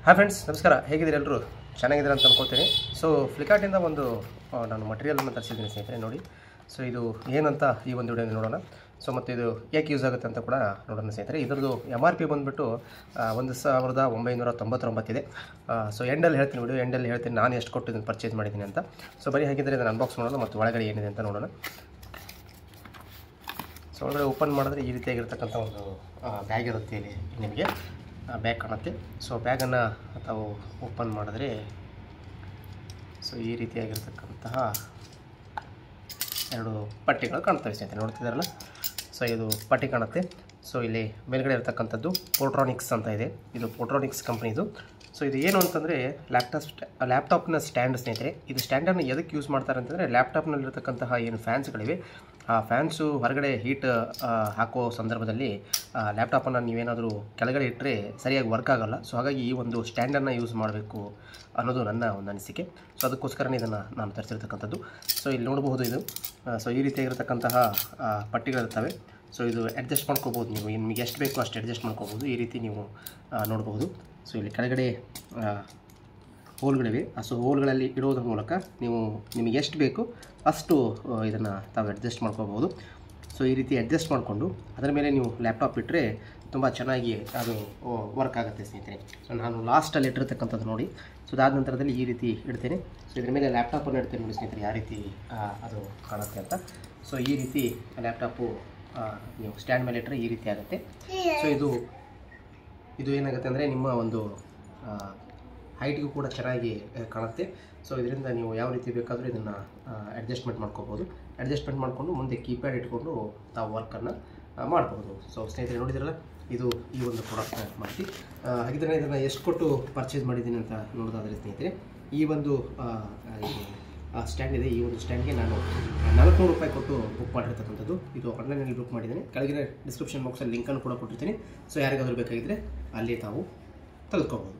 Hi friends, ನಮಸ್ಕಾರ. ಹೇಗಿದ್ದೀರಿ ಎಲ್ಲರೂ? ಚೆನ್ನಾಗಿದ್ದೀರ ಅಂತ ಅನ್ಕೋತೀನಿ. ಸೊ ಫ್ಲಿಪ್ಕಾರ್ಟಿಂದ ಒಂದು ನಾನು ಮಟೀರಿಯಲನ್ನು ತರಿಸಿದ್ದೀನಿ ಸ್ನೇಹಿತರೆ. ನೋಡಿ, ಸೊ ಇದು ಏನಂತ ಈ ಒಂದು ವಿಡಿಯೋದಲ್ಲಿ ನೋಡೋಣ. ಸೊ ಮತ್ತು ಇದು ಏಕೆ ಯೂಸ್ ಆಗುತ್ತೆ ಅಂತ ಕೂಡ ನೋಡೋಣ ಸ್ನೇಹಿತರೆ. ಇದರದ್ದು MRP ಬಂದುಬಿಟ್ಟು 1999 ಇದೆ. ಸೊ ಎಂಡಲ್ಲಿ ಹೇಳ್ತೀನಿ, ವಿಡಿಯೋ ಎಂಡಲ್ಲಿ ಹೇಳ್ತೀನಿ ನಾನು ಎಷ್ಟು ಕೊಟ್ಟು ಇದನ್ನು ಪರ್ಚೇಸ್ ಮಾಡಿದ್ದೀನಿ ಅಂತ. ಸೊ ಬರೀ ಹಾಗಿದ್ದರೆ ಇದನ್ನು ಅನ್ಬಾಕ್ಸ್ ಮಾಡೋಣ ಮತ್ತು ಒಳಗಡೆ ಏನಿದೆ ಅಂತ ನೋಡೋಣ. ಸೊ ಒಳಗಡೆ ಓಪನ್ ಮಾಡಿದ್ರೆ ಈ ರೀತಿಯಾಗಿರ್ತಕ್ಕಂಥ ಒಂದು ಬ್ಯಾಗ್ ಇರುತ್ತೆ. ಇಲ್ಲಿ ನಿಮಗೆ ಬ್ಯಾಗ್ ಕಾಣುತ್ತೆ. ಸೊ ಬ್ಯಾಗನ್ನು ತಾವು ಓಪನ್ ಮಾಡಿದ್ರೆ ಸೊ ಈ ರೀತಿಯಾಗಿರ್ತಕ್ಕಂತಹ ಎರಡು ಪಟ್ಟಿಗಳು ಕಾಣ್ತವೆ ಸ್ನೇಹಿತರೆ, ನೋಡ್ತಿದ್ದಾರಲ್ಲ. ಸೊ ಇದು ಪಟ್ಟಿ ಕಾಣುತ್ತೆ. ಸೊ ಇಲ್ಲಿ ಮೇಲ್ಗಡೆ ಇರತಕ್ಕಂಥದ್ದು ಪೋರ್ಟ್ರಾನಿಕ್ಸ್ ಅಂತ ಇದೆ. ಇದು ಪೋರ್ಟ್ರಾನಿಕ್ಸ್ ಕಂಪ್ನಿದು. ಸೊ ಇದು ಏನು ಅಂತಂದರೆ ಲ್ಯಾಪ್ಟಾಪ್ನ ಸ್ಟ್ಯಾಂಡ್ ಸ್ನೇಹಿತರೆ. ಇದು ಸ್ಟ್ಯಾಂಡನ್ನು ಎದಕ್ಕೆ ಯೂಸ್ ಮಾಡ್ತಾರೆ ಅಂತಂದರೆ, ಲ್ಯಾಪ್ಟಾಪ್ನಲ್ಲಿರ್ತಕ್ಕಂತಹ ಏನು ಫ್ಯಾನ್ಸ್ಗಳಿವೆ, ಆ ಫ್ಯಾನ್ಸು ಹೊರಗಡೆ ಹೀಟ್ ಹಾಕೋ ಸಂದರ್ಭದಲ್ಲಿ ಲ್ಯಾಪ್ಟಾಪನ್ನು ನೀವೇನಾದರೂ ಕೆಳಗಡೆ ಇಟ್ಟರೆ ಸರಿಯಾಗಿ ವರ್ಕ್ ಆಗೋಲ್ಲ. ಸೊ ಹಾಗಾಗಿ ಈ ಒಂದು ಸ್ಟ್ಯಾಂಡನ್ನು ಯೂಸ್ ಮಾಡಬೇಕು ಅನ್ನೋದು ನನ್ನ ಒಂದು ಅನಿಸಿಕೆ. ಸೊ ಅದಕ್ಕೋಸ್ಕರನೇ ಇದನ್ನು ನಾನು ತರಿಸಿರ್ತಕ್ಕಂಥದ್ದು. ಸೊ ಇಲ್ಲಿ ನೋಡಬಹುದು, ಇದು ಸೊ ಈ ರೀತಿಯಾಗಿರ್ತಕ್ಕಂತಹ ಪಟ್ಟಿಗಳಿರ್ತವೆ. ಸೊ ಇದು ಅಡ್ಜಸ್ಟ್ ಮಾಡ್ಕೋಬೋದು, ನೀವು ನಿಮಗೆ ಎಷ್ಟು ಬೇಕೋ ಅಷ್ಟು ಅಡ್ಜಸ್ಟ್ ಮಾಡ್ಕೋಬೋದು. ಈ ರೀತಿ ನೀವು ನೋಡ್ಬೋದು. ಸೊ ಇಲ್ಲಿ ಕೆಳಗಡೆ ಹೋಲ್ಗಳಿವೆ. ಸೊ ಹೋಲ್ಗಳಲ್ಲಿ ಇಡೋದ್ರ ಮೂಲಕ ನೀವು ನಿಮಗೆ ಎಷ್ಟು ಬೇಕು ಅಷ್ಟು ಇದನ್ನು ತಾವು ಅಡ್ಜಸ್ಟ್ ಮಾಡ್ಕೋಬೋದು. ಸೊ ಈ ರೀತಿ ಅಡ್ಜಸ್ಟ್ ಮಾಡಿಕೊಂಡು ಅದರ ಮೇಲೆ ನೀವು ಲ್ಯಾಪ್ಟಾಪ್ ಇಟ್ಟರೆ ತುಂಬ ಚೆನ್ನಾಗಿ ಅದು ವರ್ಕ್ ಆಗುತ್ತೆ ಸ್ನೇಹಿತರೆ. ಸೊ ನಾನು ಲಾಸ್ಟಲ್ಲಿ ಇಟ್ಟಿರ್ತಕ್ಕಂಥದ್ದು ನೋಡಿ. ಸೊ ಅದಾದ ನಂತರದಲ್ಲಿ ಈ ರೀತಿ ಇಡ್ತೇನೆ. ಸೊ ಇದ್ರ ಮೇಲೆ ಲ್ಯಾಪ್ಟಾಪನ್ನು ಇಡ್ತೇನೆ ನೋಡಿ ಸ್ನೇಹಿತರೆ, ಯಾವ ರೀತಿ ಅದು ಕಾಣುತ್ತೆ ಅಂತ. ಸೊ ಈ ರೀತಿ ಲ್ಯಾಪ್ಟಾಪು ನೀವು ಸ್ಟ್ಯಾಂಡ್ ಮೇಲೆ ಇಟ್ಟರೆ ಈ ರೀತಿ ಆಗುತ್ತೆ. ಸೊ ಇದು ಏನಾಗುತ್ತೆ ಅಂದರೆ ನಿಮ್ಮ ಒಂದು ಹೈಟ್ಗೂ ಕೂಡ ಚೆನ್ನಾಗಿ ಕಾಣುತ್ತೆ. ಸೊ ಇದರಿಂದ ನೀವು ಯಾವ ರೀತಿ ಬೇಕಾದರೂ ಇದನ್ನು ಅಡ್ಜಸ್ಟ್ಮೆಂಟ್ ಮಾಡ್ಕೋಬೋದು. ಅಡ್ಜಸ್ಟ್ಮೆಂಟ್ ಮಾಡಿಕೊಂಡು ಮುಂದೆ ಕೀಪ್ಯಾಡ್ ಇಟ್ಕೊಂಡು ತಾವು ವರ್ಕನ್ನು ಮಾಡ್ಬೋದು. ಸೊ ಸ್ನೇಹಿತರೆ, ನೋಡಿದ್ರಲ್ಲ, ಇದು ಈ ಒಂದು ಪ್ರಾಡಕ್ಟ್ ಮಾಡಿ. ಹಾಗಿದ್ರೆ ಇದನ್ನು ಎಷ್ಟು ಕೊಟ್ಟು ಪರ್ಚೇಸ್ ಮಾಡಿದ್ದೀನಿ ಅಂತ ನೋಡೋದಾದರೆ ಸ್ನೇಹಿತರೆ, ಈ ಒಂದು ಸ್ಟ್ಯಾಂಡ್ ಇದೆ. ಈ ಒಂದು ಸ್ಟ್ಯಾಂಡ್ಗೆ ನಾನು 400 ರೂಪಾಯಿ ಕೊಟ್ಟು ಬುಕ್ ಮಾಡಿರ್ತಕ್ಕಂಥದ್ದು. ಇದು ಆನ್ಲೈನಲ್ಲಿ ಬುಕ್ ಮಾಡಿದ್ದೀನಿ. ಕೆಳಗಿನ ಡಿಸ್ಕ್ರಿಪ್ಷನ್ ಬಾಕ್ಸಲ್ಲಿ ಲಿಂಕನ್ನು ಕೂಡ ಕೊಟ್ಟಿರ್ತೀನಿ. ಸೊ ಯಾರಿಗಾದರೂ ಬೇಕಾಗಿದ್ದರೆ ಅಲ್ಲಿ ತಾವು ತೆಗೆದುಕೋಬೋದು.